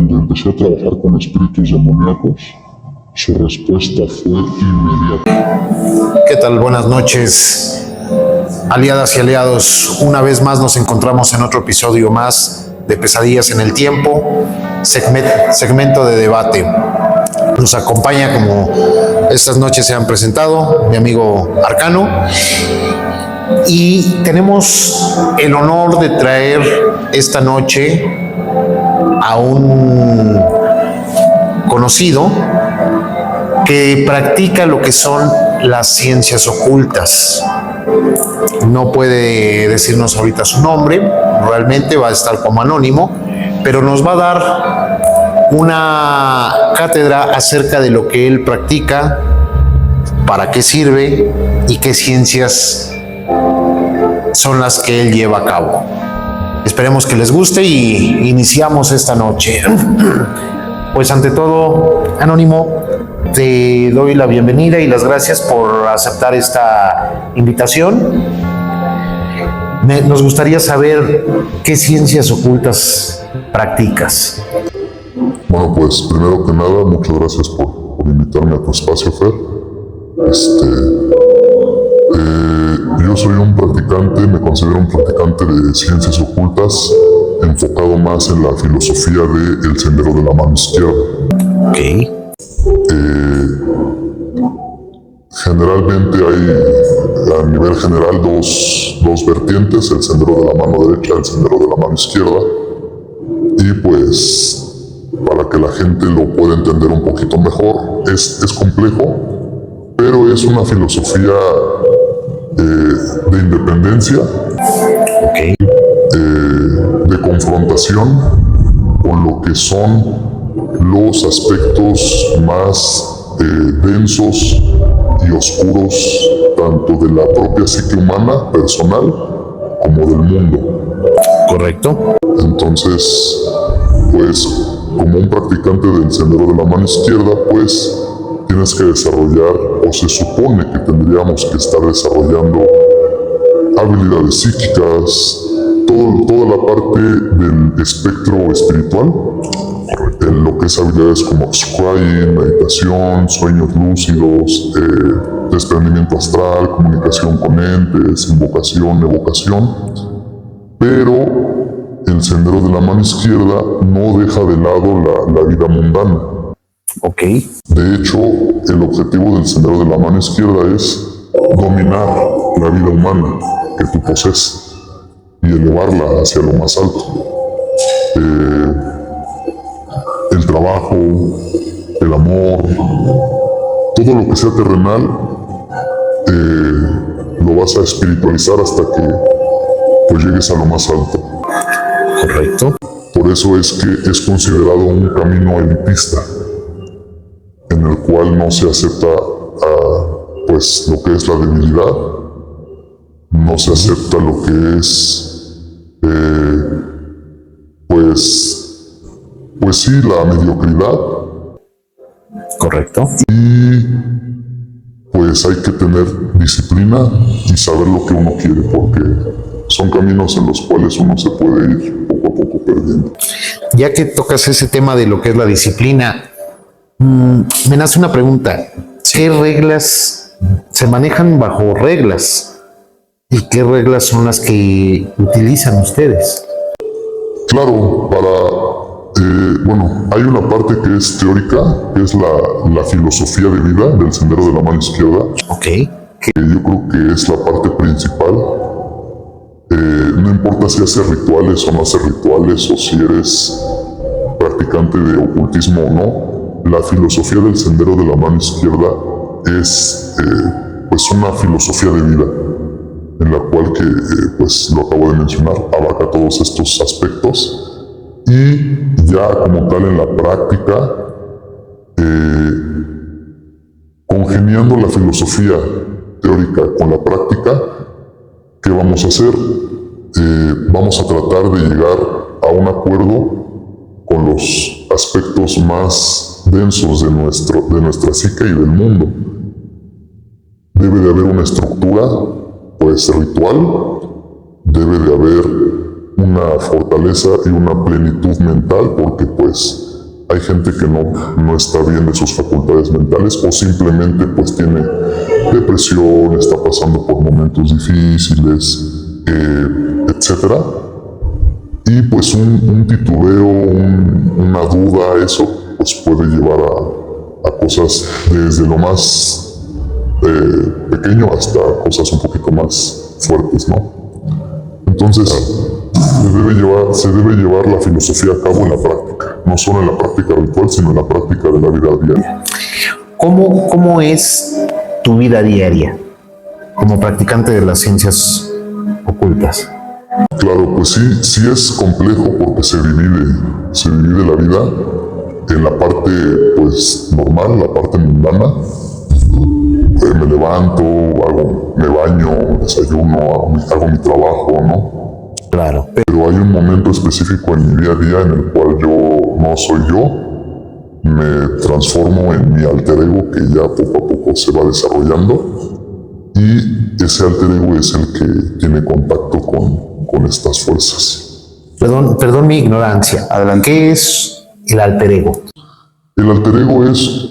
cuando empecé a trabajar con espíritus demoníacos, su respuesta fue inmediata. ¿Qué tal? Buenas noches, aliadas y aliados. Una vez más nos encontramos en otro episodio más de Pesadillas en el Tiempo, segmento de debate. Nos acompaña, como estas noches se han presentado, mi amigo Arcano. Y tenemos el honor de traer esta noche a un conocido que practica lo que son las ciencias ocultas. No puede decirnos ahorita su nombre, realmente va a estar como anónimo, pero nos va a dar una cátedra acerca de lo que él practica, para qué sirve y qué ciencias son las que él lleva a cabo. Esperemos que les guste y iniciamos esta noche. Pues ante todo, Anónimo, te doy la bienvenida y las gracias por aceptar esta invitación. Nos gustaría saber qué ciencias ocultas practicas. Bueno, pues primero que nada, muchas gracias por invitarme a tu espacio, Fer. Yo soy un practicante, me considero un practicante de ciencias ocultas, enfocado más en la filosofía del sendero de la mano izquierda. Ok. Generalmente hay, a nivel general, dos vertientes, el sendero de la mano derecha y el sendero de la mano izquierda. Y pues, para que la gente lo pueda entender un poquito mejor, es complejo, pero es una filosofía de independencia, Okay. De confrontación con lo que son los aspectos más densos y oscuros, tanto de la propia psique humana, personal, como del mundo. Correcto. Entonces, pues, como un practicante del sendero de la mano izquierda, pues, tienes que desarrollar, o se supone que tendríamos que estar desarrollando habilidades psíquicas, toda la parte del espectro espiritual, en lo que es habilidades como scrying, meditación, sueños lúcidos, desprendimiento astral, comunicación con entes, invocación, evocación. Pero el sendero de la mano izquierda no deja de lado la vida mundana. Ok. De hecho, el objetivo del sendero de la mano izquierda es dominar la vida humana que tú posees y elevarla hacia lo más alto. El trabajo, el amor, todo lo que sea terrenal, lo vas a espiritualizar hasta que pues llegues a lo más alto. Correcto. Por eso es que es considerado un camino elitista, en el cual no se acepta pues lo que es la debilidad, no se acepta lo que es pues sí, la mediocridad. Correcto. Y pues hay que tener disciplina y saber lo que uno quiere, porque son caminos en los cuales uno se puede ir poco a poco perdiendo. Ya que tocas ese tema de lo que es la disciplina, me nace una pregunta. ¿Qué reglas se manejan bajo reglas? ¿Y qué reglas son las que utilizan ustedes? Claro, bueno, hay una parte que es teórica, que es la filosofía de vida del sendero de la mano izquierda, Ok. que yo creo que es la parte principal. No importa si haces rituales o no haces rituales, o si eres practicante de ocultismo o no, la filosofía del sendero de la mano izquierda es pues una filosofía de vida, en la cual que pues lo acabo de mencionar, abarca todos estos aspectos. Y ya como tal en la práctica, congeniando la filosofía teórica con la práctica, ¿qué vamos a hacer? Vamos a tratar de llegar a un acuerdo con los aspectos más densos de nuestra psique y del mundo. Debe de haber una estructura, pues ritual, debe de haber una fortaleza y una plenitud mental, porque pues Hay gente que no está bien de sus facultades mentales o simplemente pues tiene depresión, está pasando por momentos difíciles, etcétera. Y pues un titubeo, una duda, eso pues puede llevar a cosas desde lo más pequeño hasta cosas un poquito más fuertes, ¿no? Entonces, se debe llevar la filosofía a cabo en la práctica, no solo en la práctica ritual, sino en la práctica de la vida diaria. ¿Cómo es tu vida diaria como practicante de las ciencias ocultas? Claro, pues sí es complejo porque se divide la vida en la parte pues normal, la parte mundana. Me levanto, me baño, desayuno, hago mi trabajo, ¿no? Claro. Pero hay un momento específico en mi día a día en el cual yo no soy yo, me transformo en mi alter ego que ya poco a poco se va desarrollando y ese alter ego es el que tiene contacto con estas fuerzas. Perdón mi ignorancia. Adelante. ¿Qué es el alter ego? El alter ego es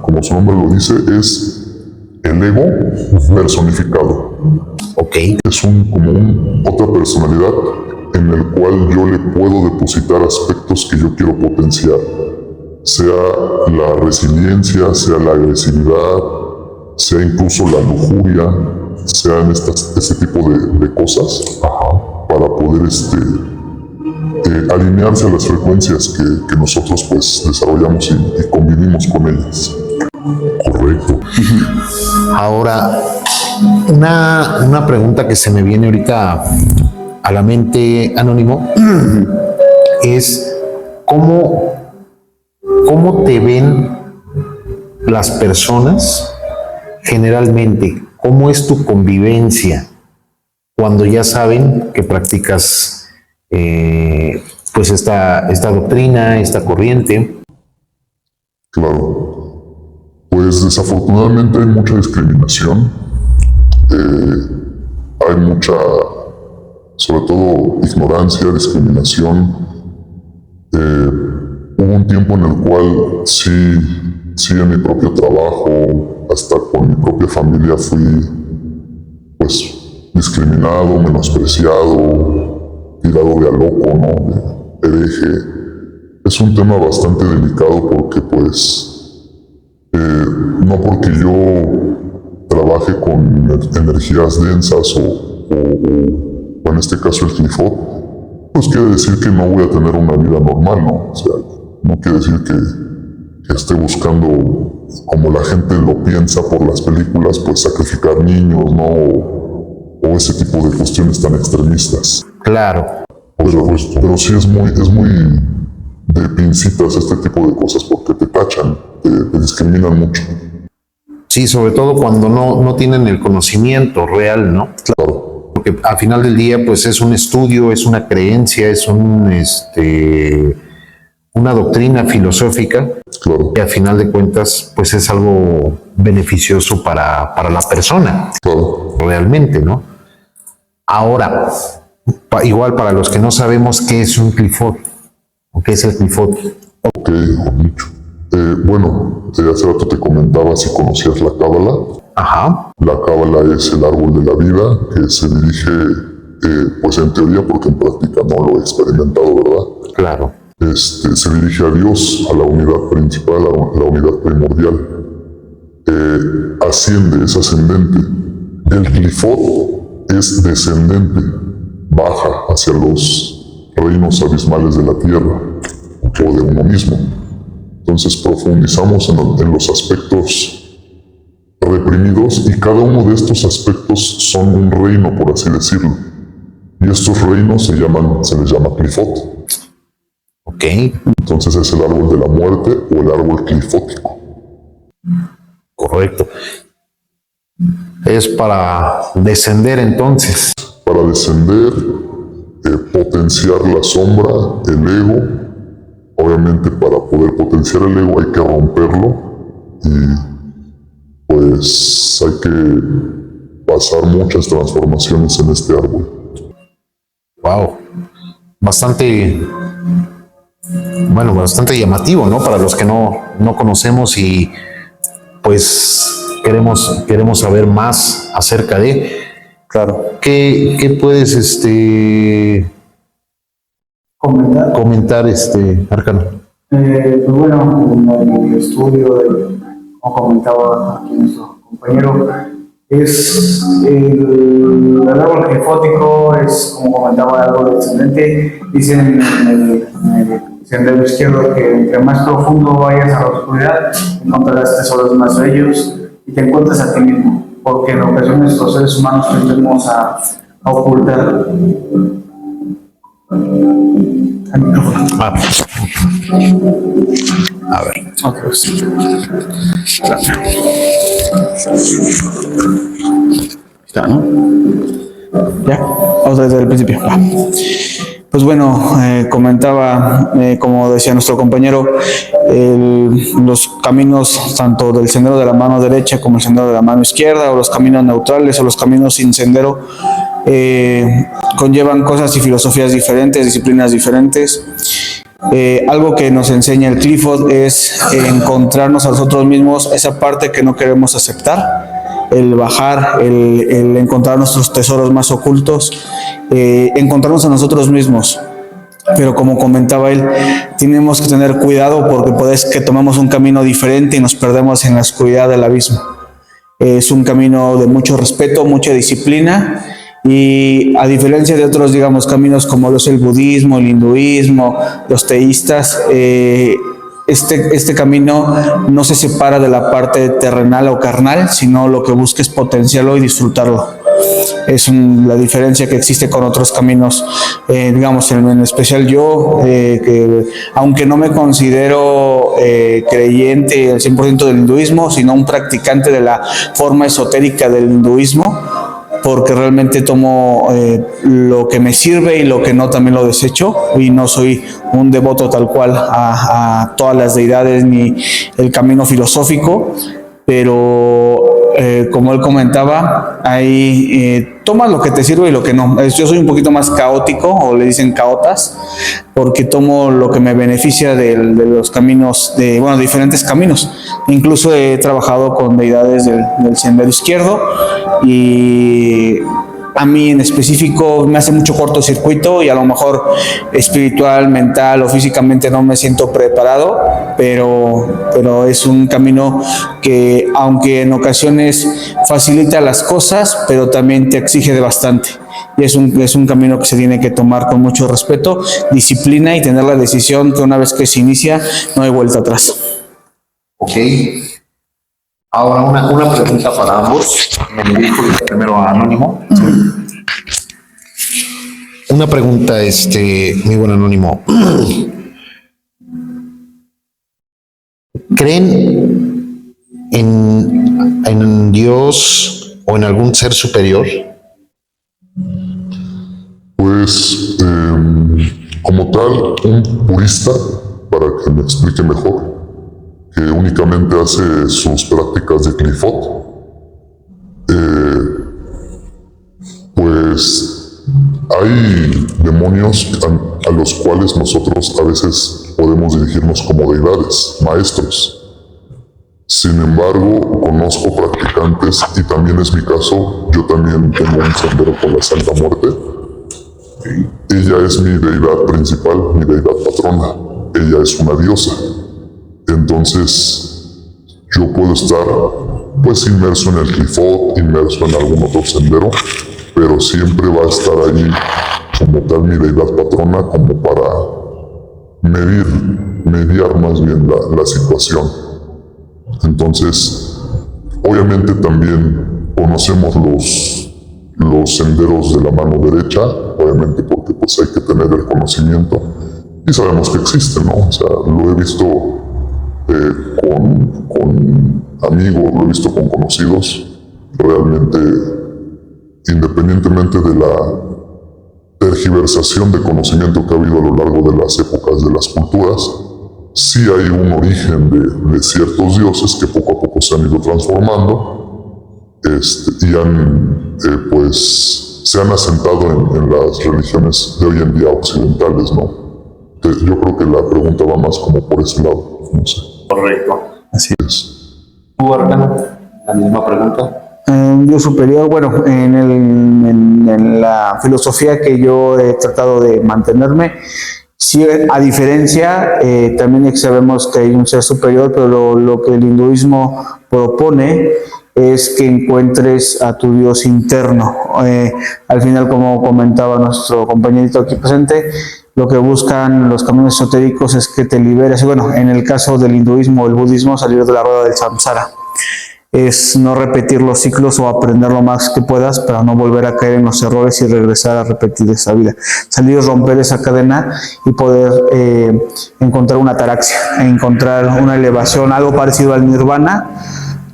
como su nombre lo dice, es el ego personificado. Ok. Es otra personalidad en el cual yo le puedo depositar aspectos que yo quiero potenciar. Sea la resiliencia, sea la agresividad, sea incluso la lujuria, sean este tipo de cosas, para poder alinearse a las frecuencias que nosotros pues desarrollamos y convivimos con ellas. Correcto. Ahora, una pregunta que se me viene ahorita a la mente, Anónimo, es ¿cómo te ven las personas generalmente? ¿Cómo es tu convivencia cuando ya saben que practicas pues esta doctrina, esta corriente? Claro. Pues desafortunadamente hay mucha discriminación. Hay mucha, sobre todo, ignorancia, discriminación. Hubo un tiempo en el cual sí en mi propio trabajo, hasta con mi propia familia fui pues discriminado, menospreciado, tirado de a loco, ¿no? De hereje. Es un tema bastante delicado porque pues no porque yo trabaje con energías densas o en este caso el Qliphoth, pues quiere decir que no voy a tener una vida normal, ¿no? O sea, no quiere decir que esté buscando, como la gente lo piensa por las películas, pues sacrificar niños, ¿no? O ese tipo de cuestiones tan extremistas. Claro. Pero sí es muy de pincitas este tipo de cosas porque te tachan, te discriminan mucho. Sí, sobre todo cuando no tienen el conocimiento real, ¿no? Claro. Porque al final del día, pues es un estudio, es una creencia, es una doctrina filosófica, Claro. que al final de cuentas, pues es algo beneficioso para la persona, Claro. realmente, ¿no? Ahora, igual para los que no sabemos qué es un Qliphoth, o qué es el Qliphoth. Ok, mucho. Bueno, hace rato te comentaba si conocías la Cábala. Ajá. La Cábala es el árbol de la vida que se dirige, pues en teoría, porque en práctica no lo he experimentado, ¿verdad? Claro. Se dirige a Dios, a la unidad principal, a la unidad primordial. Asciende, es ascendente. El Qliphoth es descendente, baja hacia los reinos abismales de la tierra o de uno mismo. Entonces profundizamos en los aspectos reprimidos y cada uno de estos aspectos son un reino, por así decirlo. Y estos reinos se les llama Qliphoth. Ok. Entonces es el árbol de la muerte o el árbol clifótico. Correcto. Es para descender entonces. Para descender, potenciar la sombra, el ego. Obviamente para poder potenciar el ego hay que romperlo y pues hay que pasar muchas transformaciones en este árbol. Wow. Bastante bueno, bastante llamativo, ¿no? Para los que no conocemos y pues queremos saber más acerca de. Claro. ¿Qué puedes comentar, Arcano? Pues bueno, en el estudio, como comentaba aquí nuestro compañero, es el árbol glifótico, es como comentaba algo descendente. Dicen en el sendero izquierdo que entre más profundo vayas a la oscuridad, encontrarás tesoros más bellos y te encuentras a ti mismo, porque en ocasiones los seres humanos tendemos a ocultar. Al micrófono. A ver. Otra vez. Está, ¿no? Ya, vamos desde el principio. Va. Pues bueno, comentaba, como decía nuestro compañero, los caminos tanto del sendero de la mano derecha como el sendero de la mano izquierda, o los caminos neutrales o los caminos sin sendero, conllevan cosas y filosofías diferentes, disciplinas diferentes. Algo que nos enseña el Clifford es encontrarnos a nosotros mismos, esa parte que no queremos aceptar, el bajar, el encontrar nuestros tesoros más ocultos, encontrarnos a nosotros mismos. Pero como comentaba él, tenemos que tener cuidado porque puede que tomemos un camino diferente y nos perdemos en la oscuridad del abismo. Es un camino de mucho respeto, mucha disciplina, y a diferencia de otros, digamos, caminos como lo es el budismo, el hinduismo, los teístas, este camino no se separa de la parte terrenal o carnal, sino lo que busca es potenciarlo y disfrutarlo. Es la diferencia que existe con otros caminos, digamos, en especial yo, que aunque no me considero creyente al 100% del hinduismo, sino un practicante de la forma esotérica del hinduismo, porque realmente tomo lo que me sirve y lo que no también lo desecho, y no soy un devoto tal cual a todas las deidades ni el camino filosófico, pero como él comentaba, toma lo que te sirve y lo que no. Yo soy un poquito más caótico, o le dicen caotas, porque tomo lo que me beneficia de los caminos, diferentes caminos. Incluso he trabajado con deidades del sendero izquierdo, y a mí en específico me hace mucho cortocircuito, y a lo mejor espiritual, mental o físicamente no me siento preparado, pero es un camino que, aunque en ocasiones facilita las cosas, pero también te exige de bastante. Y es un camino que se tiene que tomar con mucho respeto, disciplina, y tener la decisión que una vez que se inicia no hay vuelta atrás. Ok. Ahora una pregunta para ambos. Me dirijo primero a Anónimo. Una pregunta, mi buen Anónimo. ¿Creen en Dios o en algún ser superior? Pues, como tal, un purista, para que me explique mejor, que únicamente hace sus prácticas de Clifford, pues hay demonios a los cuales nosotros a veces podemos dirigirnos como deidades, maestros. Sin embargo, conozco practicantes, y también es mi caso, yo también tengo un sendero con la Santa Muerte. Ella es mi deidad principal, mi deidad patrona. Ella es una diosa. Entonces, yo puedo estar pues inmerso en el Clifford, inmerso en algún otro sendero, pero siempre va a estar ahí como tal mi deidad patrona, como para mediar más bien la situación. Entonces, obviamente también conocemos los senderos de la mano derecha, obviamente porque pues hay que tener el conocimiento, y sabemos que existen, ¿no? O sea, lo he visto con amigos, lo he visto con conocidos. Realmente, independientemente de la tergiversación de conocimiento que ha habido a lo largo de las épocas de las culturas, sí hay un origen de ciertos dioses que poco a poco se han ido transformando, y pues se han asentado en las religiones de hoy en día occidentales, ¿no? Yo creo que la pregunta va más como por ese lado, no sé. Correcto. Así Es- ¿Tú, Arcano? La misma pregunta. Un Dios superior, bueno, en la filosofía que yo he tratado de mantenerme, sí, a diferencia, también sabemos que hay un ser superior, pero lo que el hinduismo propone es que encuentres a tu Dios interno. Al final, como comentaba nuestro compañerito aquí presente, lo que buscan los caminos esotéricos es que te liberes. Y bueno, en el caso del hinduismo o el budismo, salir de la rueda del samsara. Es no repetir los ciclos o aprender lo más que puedas para no volver a caer en los errores y regresar a repetir esa vida. Salir, romper esa cadena y poder encontrar una ataraxia, encontrar una elevación, algo parecido al nirvana,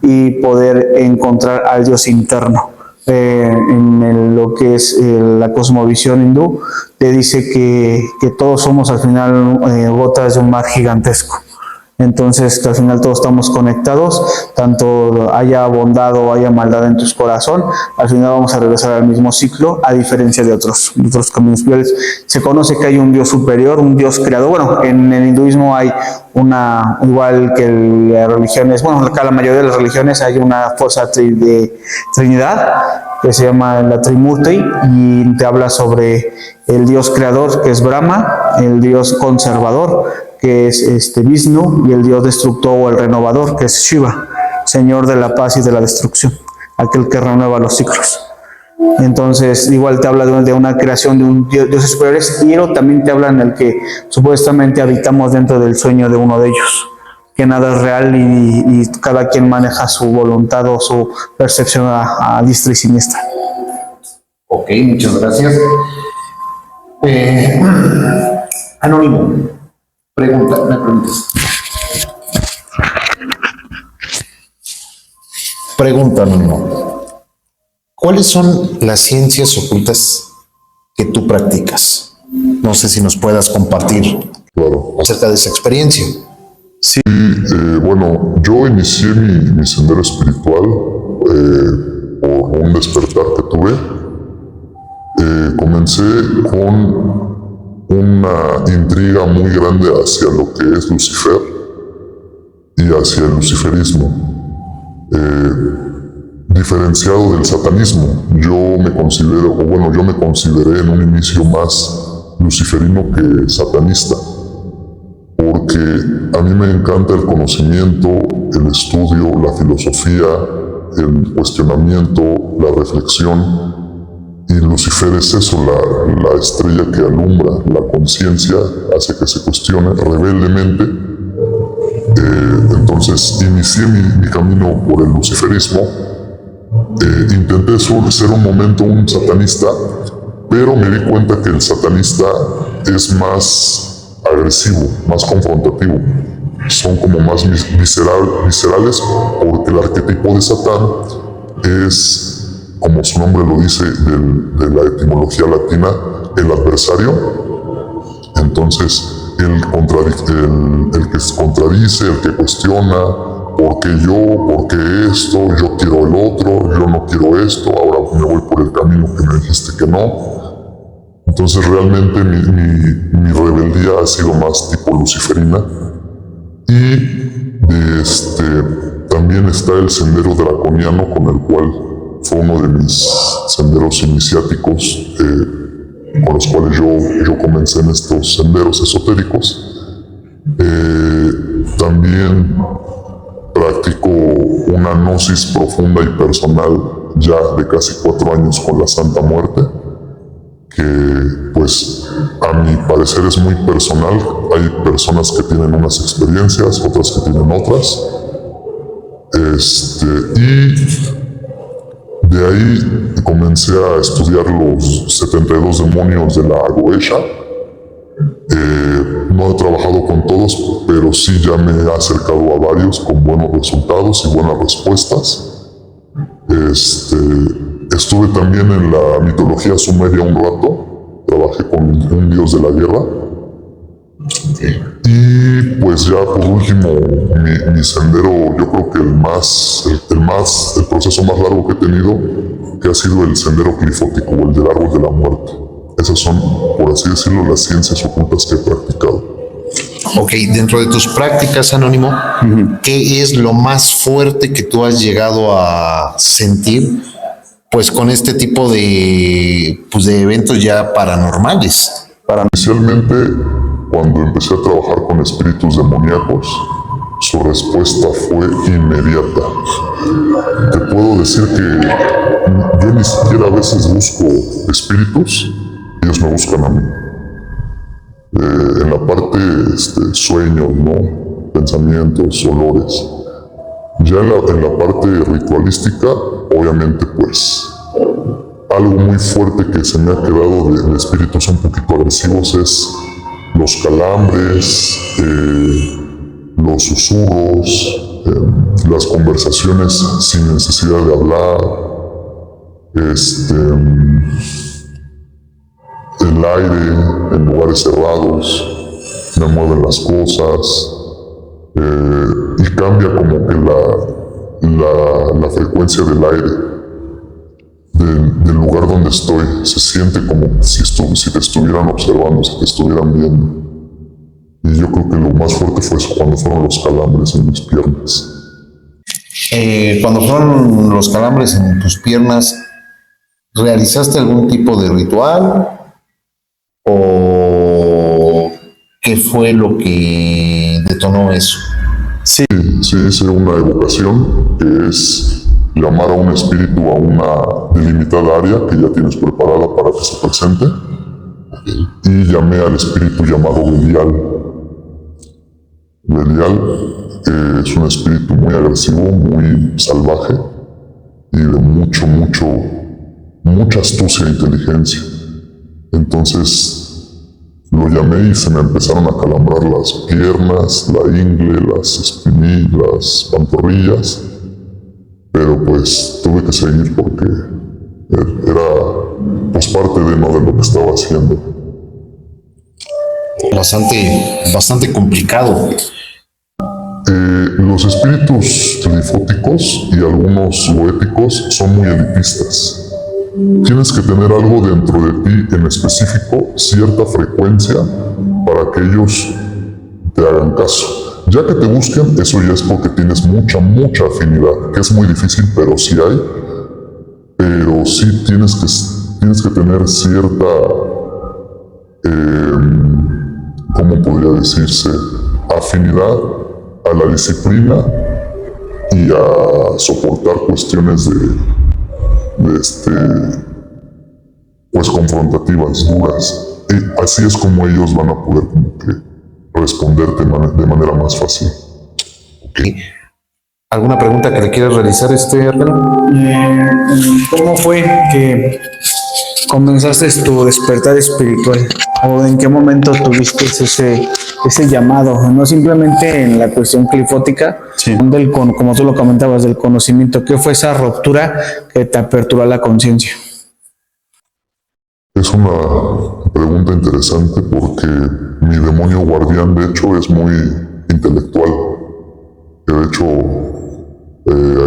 y poder encontrar al Dios interno. Lo que es la cosmovisión hindú, te dice que todos somos al final gotas de un mar gigantesco. Entonces, que al final todos estamos conectados, tanto haya bondad o haya maldad en tu corazón, al final vamos a regresar al mismo ciclo, a diferencia de otros caminos espirituales. Se conoce que hay un Dios superior, un Dios creador. Bueno, en el hinduismo hay igual que las religiones, bueno, acá la mayoría de las religiones hay una fuerza de Trinidad, que se llama la Trimurti, y te habla sobre el Dios creador, que es Brahma, el Dios conservador, que es Vishnu, y el Dios destructor o el renovador, que es Shiva, Señor de la paz y de la destrucción, aquel que renueva los ciclos. Entonces, igual te habla de una creación de un dioses superiores, pero también te habla en el que supuestamente habitamos dentro del sueño de uno de ellos, que nada es real y cada quien maneja su voluntad o su percepción a diestra y siniestra. Ok, muchas gracias. Anónimo, me preguntas. Pregunta, Anónimo. ¿Cuáles son las ciencias ocultas que tú practicas? No sé si nos puedas compartir Claro. acerca de esa experiencia. Bueno, yo inicié mi sendero espiritual por un despertar que tuve. Comencé con una intriga muy grande hacia lo que es Lucifer y hacia el luciferismo, diferenciado del satanismo. Yo me consideré en un inicio más luciferino que satanista, porque a mí me encanta el conocimiento, el estudio, la filosofía, el cuestionamiento, la reflexión. Y Lucifer es eso, la estrella que alumbra la conciencia, hace que se cuestione rebeldemente. Entonces inicié mi camino por el luciferismo. Intenté ser un momento un satanista, pero me di cuenta que el satanista es más agresivo, más confrontativo. Son como más viscerales, porque el arquetipo de Satán es, como su nombre lo dice, de la etimología latina, el adversario. Entonces, el que se contradice, el que cuestiona, ¿por qué yo? ¿Por qué esto? Yo quiero el otro, yo no quiero esto, ahora me voy por el camino que me dijiste que no. Entonces, realmente mi rebeldía ha sido más tipo luciferina. Y también está el sendero draconiano, con el cual fue uno de mis senderos iniciáticos, con los cuales yo comencé en estos senderos esotéricos. También practico una gnosis profunda y personal ya de casi 4 años con la Santa Muerte, que pues a mi parecer es muy personal. Hay personas que tienen unas experiencias, otras que tienen otras. Y de ahí comencé a estudiar los 72 demonios de la Goetia. No he trabajado con todos, pero sí ya me he acercado a varios con buenos resultados y buenas respuestas. Estuve también en la mitología sumeria un rato, trabajé con un dios de la guerra. Y pues ya por último, mi sendero, yo creo que el proceso más largo que he tenido, que ha sido el sendero clifótico o el del árbol de la muerte. Esas son, por así decirlo, las ciencias ocultas que he practicado. Ok, dentro de tus prácticas, Anónimo, ¿qué es lo más fuerte que tú has llegado a sentir, pues con este tipo de eventos ya paranormales? Inicialmente, cuando empecé a trabajar con espíritus demoníacos, su respuesta fue inmediata. Te puedo decir que yo ni siquiera a veces busco espíritus, ellos me buscan a mí. En la parte sueños, ¿no? Pensamientos, olores. Ya en la parte ritualística, obviamente, pues, algo muy fuerte que se me ha quedado de espíritus un poquito agresivos es los calambres, los susurros, las conversaciones sin necesidad de hablar, el aire en lugares cerrados, me mueven las cosas, y cambia como que la frecuencia del aire del lugar donde estoy. Se siente como si te estuvieran observando, si te estuvieran viendo. Y yo creo que lo más fuerte fue eso, cuando fueron los calambres en mis piernas. Cuando fueron los calambres en tus piernas, ¿realizaste algún tipo de ritual? ¿O qué fue lo que detonó eso? Sí, hice una evocación, que es llamar a un espíritu a una delimitada área que ya tienes preparada para que se presente. Y llamé al espíritu llamado Belial. Belial es un espíritu muy agresivo, muy salvaje y de mucha astucia e inteligencia. Entonces lo llamé y se me empezaron a calambrar las piernas, la ingle, las espinillas, las pantorrillas, pero pues tuve que seguir porque era pues parte de lo que estaba haciendo. Bastante complicado. Los espíritus telifóticos y algunos goéticos son muy elitistas. Tienes que tener algo dentro de ti en específico, cierta frecuencia, para que ellos te hagan caso. Ya que te busquen, eso ya es porque tienes mucha afinidad, que es muy difícil, pero sí hay. Pero sí tienes que tener cierta, ¿cómo podría decirse? Afinidad a la disciplina y a soportar cuestiones pues confrontativas, duras. Y así es como ellos van a poder como que responderte de manera más fácil. Okay. ¿Alguna pregunta que le quieras realizar, Arcano? ¿Cómo fue que comenzaste tu despertar espiritual? ¿O en qué momento tuviste ese llamado? No simplemente en la cuestión clifótica, como tú lo comentabas, del conocimiento. ¿Qué fue esa ruptura que te aperturó a la conciencia? Es una pregunta interesante porque mi demonio guardián, de hecho, es muy intelectual. De hecho,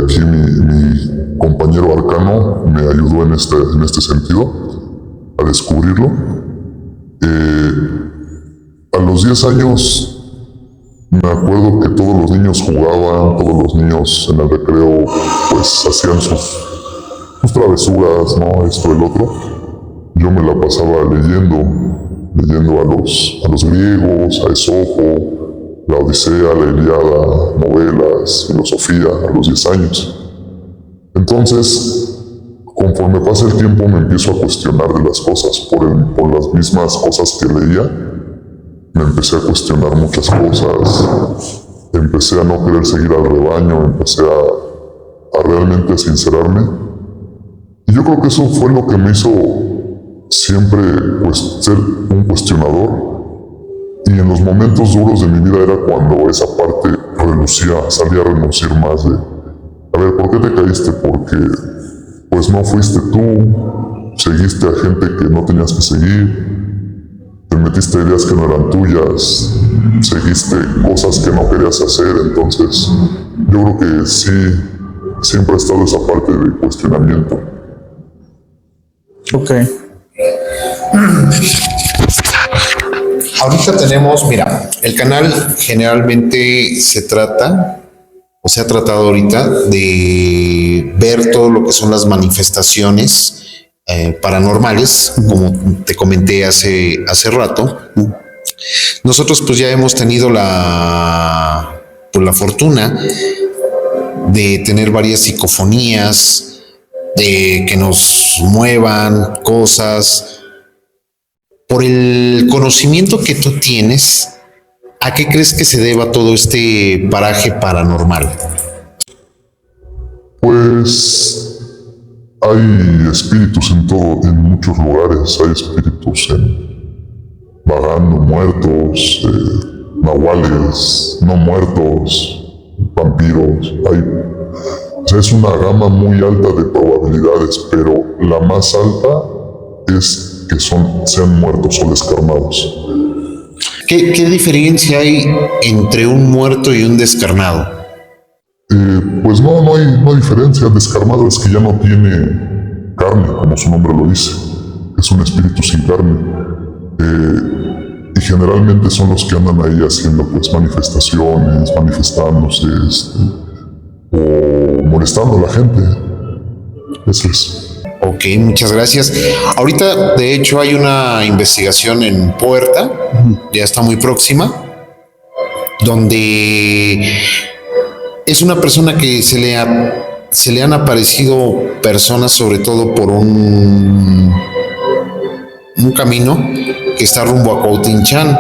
aquí mi compañero Arcano me ayudó en este sentido, a descubrirlo. A los 10 años me acuerdo que todos los niños jugaban, todos los niños en el recreo pues hacían sus travesuras, ¿no? Esto, el otro. Yo me la pasaba leyendo a los griegos, a Esopo, la Odisea, la Ilíada, novelas, filosofía, a los 10 años. Entonces, conforme pasa el tiempo me empiezo a cuestionar de las cosas, por las mismas cosas que leía, me empecé a cuestionar muchas cosas, empecé a no querer seguir al rebaño, empecé a realmente sincerarme. Y yo creo que eso fue lo que me hizo siempre pues, ser un cuestionador. Y en los momentos duros de mi vida era cuando esa parte salía a relucir más de, a ver, ¿por qué te caíste? Porque pues no fuiste tú, seguiste a gente que no tenías que seguir, te metiste ideas que no eran tuyas, seguiste cosas que no querías hacer. Entonces yo creo que sí, siempre ha estado esa parte de cuestionamiento. Ok. ahorita tenemos, mira, el canal generalmente se trata, o se ha tratado ahorita, de ver todo lo que son las manifestaciones paranormales, como te comenté hace rato. Nosotros pues ya hemos tenido la fortuna de tener varias psicofonías, de que nos muevan cosas. Por el conocimiento que tú tienes, ¿a qué crees que se deba todo este paraje paranormal? Pues hay espíritus en muchos lugares, hay espíritus vagando, muertos, nahuales, no muertos, vampiros, o sea, es una gama muy alta de probabilidades, pero la más alta es que sean muertos o descarnados. ¿Qué diferencia hay entre un muerto y un descarnado? Pues no hay diferencia. El descarnado es que ya no tiene carne, como su nombre lo dice. Es un espíritu sin carne. Y generalmente son los que andan ahí haciendo pues manifestaciones, manifestándose, o molestando a la gente. Eso es. Ok, muchas gracias. Ahorita, de hecho, hay una investigación en Puerta, ya está muy próxima, donde es una persona que se le han aparecido personas, sobre todo por un camino que está rumbo a Cuauhtinchan.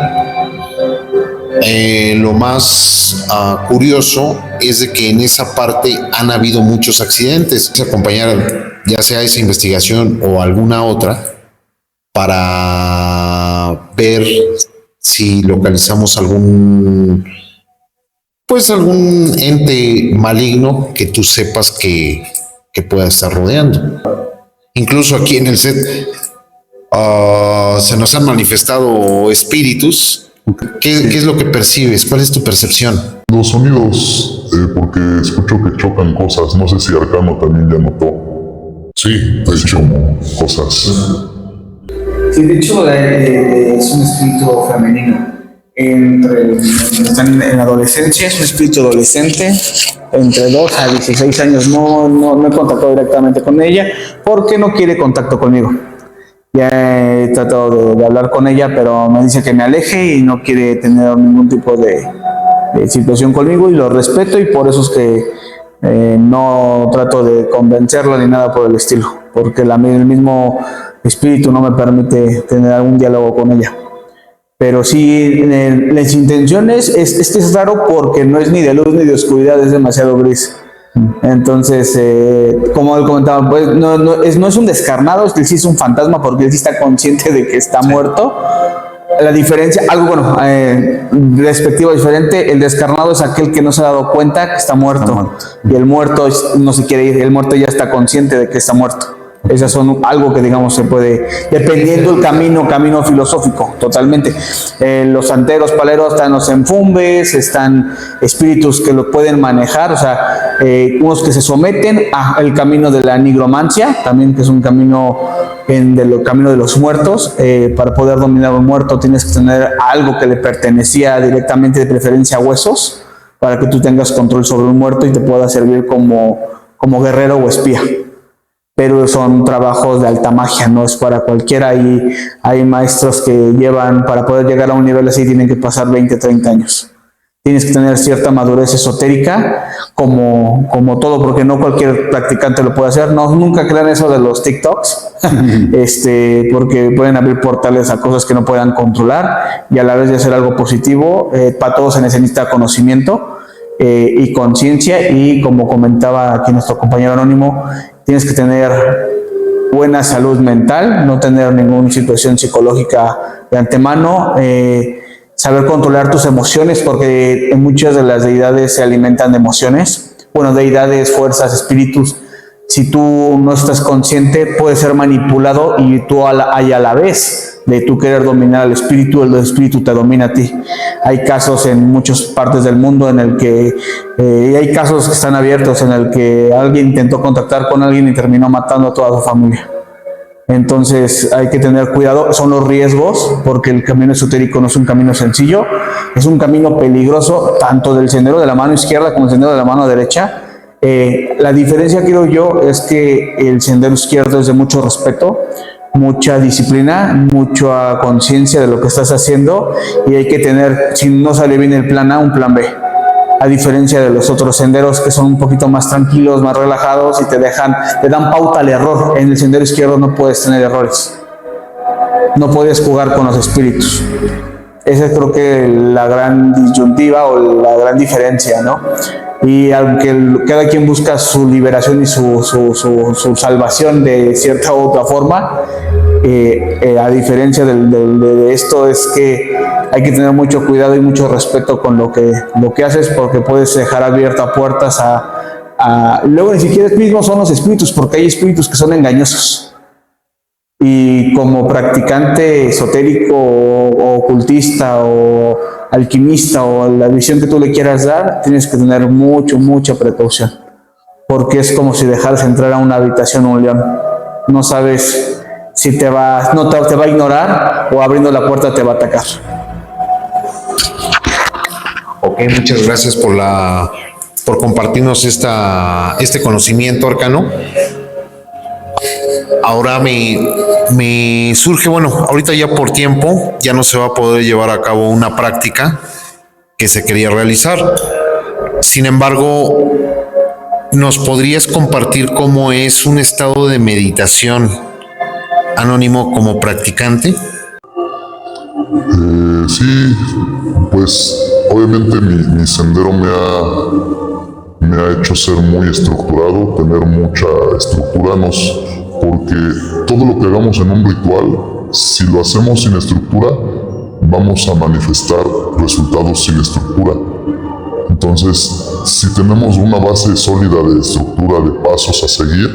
Lo más curioso es de que en esa parte han habido muchos accidentes. Acompañar ya sea esa investigación o alguna otra para ver si localizamos algún ente maligno que tú sepas que pueda estar rodeando. Incluso aquí en el set se nos han manifestado espíritus. ¿Qué es lo que percibes? ¿Cuál es tu percepción? Los sonidos, porque escucho que chocan cosas. No sé si Arcano también ya notó. Sí, ha dicho como cosas. Sí, de hecho es un espíritu femenino. Están en la adolescencia, es un espíritu adolescente, entre 2 a 16 años. No he contactado directamente con ella porque no quiere contacto conmigo. Ya he tratado de hablar con ella, pero me dice que me aleje y no quiere tener ningún tipo de situación conmigo, y lo respeto, y por eso es que no trato de convencerla ni nada por el estilo, porque el mismo espíritu no me permite tener algún diálogo con ella. Pero sí, las intenciones, es raro porque no es ni de luz ni de oscuridad, es demasiado gris. Entonces, como él comentaba, pues no es un descarnado, él sí es un fantasma porque él sí está consciente de que está muerto. La diferencia, respectivo diferente, el descarnado es aquel que no se ha dado cuenta que está muerto. Y el muerto no se quiere ir, el muerto ya está consciente de que está muerto. Esas son algo que, digamos, se puede, dependiendo del camino filosófico, totalmente. Los santeros, paleros, están los enfumbes, están espíritus que lo pueden manejar, o sea, unos que se someten al camino de la nigromancia, también, que es un camino camino de los muertos. Para poder dominar un muerto tienes que tener algo que le pertenecía directamente, de preferencia a huesos, para que tú tengas control sobre un muerto y te pueda servir como guerrero o espía. Pero son trabajos de alta magia, no es para cualquiera. Y hay maestros que para poder llegar a un nivel así, tienen que pasar 20, 30 años. Tienes que tener cierta madurez esotérica, como todo, porque no cualquier practicante lo puede hacer. Nunca crean eso de los TikToks, porque pueden abrir portales a cosas que no puedan controlar, y a la vez de hacer algo positivo. Para todo se necesita conocimiento y conciencia, y como comentaba aquí nuestro compañero anónimo, tienes que tener buena salud mental, no tener ninguna situación psicológica de antemano, saber controlar tus emociones, porque en muchas de las deidades se alimentan de emociones. Bueno, deidades, fuerzas, espíritus. Si tú no estás consciente, puedes ser manipulado, y tú a la vez de tú querer dominar al espíritu, el espíritu te domina a ti. Hay casos en muchas partes del mundo en el que hay casos que están abiertos, en el que alguien intentó contactar con alguien y terminó matando a toda su familia. Entonces hay que tener cuidado, son los riesgos, porque el camino esotérico no es un camino sencillo, es un camino peligroso, tanto del sendero de la mano izquierda como el sendero de la mano derecha. La diferencia, creo yo, es que el sendero izquierdo es de mucho respeto, mucha disciplina, mucha conciencia de lo que estás haciendo, y hay que tener, si no sale bien el plan A, un plan B. A diferencia de los otros senderos que son un poquito más tranquilos, más relajados y te dan pauta al error. En el sendero izquierdo no puedes tener errores. No puedes jugar con los espíritus. Esa es, creo que, la gran disyuntiva o la gran diferencia, ¿no? Y aunque cada quien busca su liberación y su salvación de cierta u otra forma, a diferencia de esto, es que hay que tener mucho cuidado y mucho respeto con lo que haces, porque puedes dejar abiertas puertas luego ni siquiera mismos son los espíritus, porque hay espíritus que son engañosos. Y como practicante esotérico o ocultista o alquimista, o la visión que tú le quieras dar, tienes que tener mucha precaución, porque es como si dejaras entrar a una habitación un león. No sabes si te va a ignorar, o abriendo la puerta te va a atacar. Ok, muchas gracias por compartirnos este conocimiento arcano. Ahora me surge, bueno, ahorita ya por tiempo ya no se va a poder llevar a cabo una práctica que se quería realizar. Sin embargo, ¿nos podrías compartir cómo es un estado de meditación, Anónimo, como practicante? Sí, pues obviamente mi sendero me ha hecho ser muy estructurado, tener mucha estructura, porque todo lo que hagamos en un ritual, si lo hacemos sin estructura, vamos a manifestar resultados sin estructura. Entonces, si tenemos una base sólida de estructura, de pasos a seguir,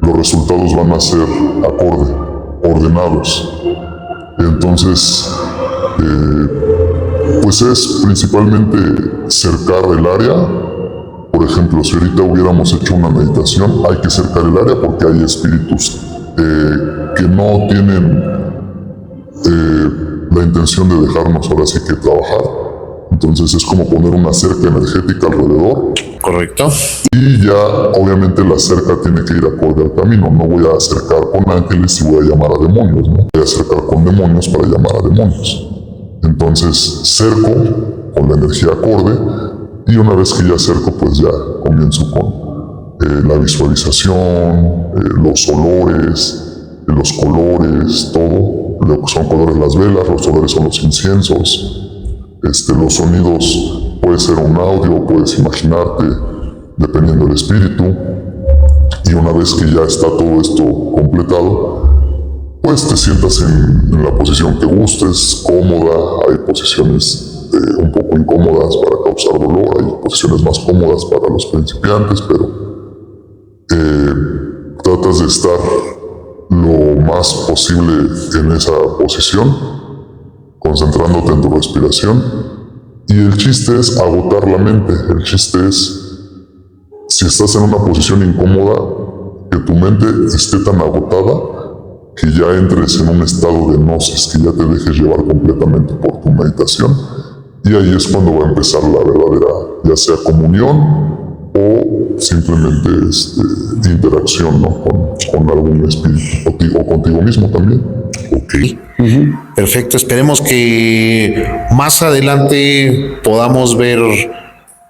los resultados van a ser ordenados. Entonces, pues es principalmente cercar el área. Por ejemplo, si ahorita hubiéramos hecho una meditación, hay que cercar el área porque hay espíritus que no tienen la intención de dejarnos ahora sí que trabajar. Entonces es como poner una cerca energética alrededor. Correcto. Y ya obviamente la cerca tiene que ir acorde al camino. No voy a acercar con ángeles y voy a llamar a demonios, ¿no? Voy a acercar con demonios para llamar a demonios. Entonces cerco con la energía acorde, y una vez que ya cerco, pues ya comienzo con la visualización, los olores, los colores, todo. Lo que son colores las velas, los olores son los inciensos. Los sonidos, puede ser un audio, puedes imaginarte, dependiendo del espíritu. Y una vez que ya está todo esto completado, pues te sientas en la posición que gustes, cómoda. Hay posiciones un poco incómodas para causar dolor, hay posiciones más cómodas para los principiantes, pero tratas de estar lo más posible en esa posición, concentrándote en tu respiración. Y el chiste es agotar la mente. El chiste es, si estás en una posición incómoda, que tu mente esté tan agotada que ya entres en un estado de gnosis, que ya te dejes llevar completamente por tu meditación. Y ahí es cuando va a empezar la verdadera, ya sea comunión o simplemente interacción, ¿no? con algún espíritu o contigo mismo también. Ok. Perfecto. Esperemos que más adelante podamos ver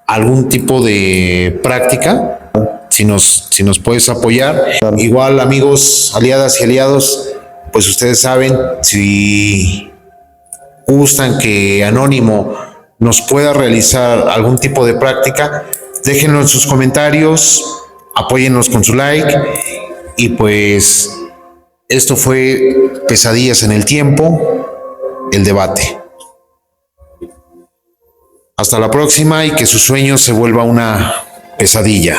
algún tipo de práctica. Si nos puedes apoyar. Igual, amigos, aliadas y aliados, pues ustedes saben, si gustan que Anónimo nos pueda realizar algún tipo de práctica, déjenlo en sus comentarios, apóyennos con su like. Y pues esto fue Pesadillas en el Tiempo, el debate. Hasta la próxima, y que su sueño se vuelva una pesadilla.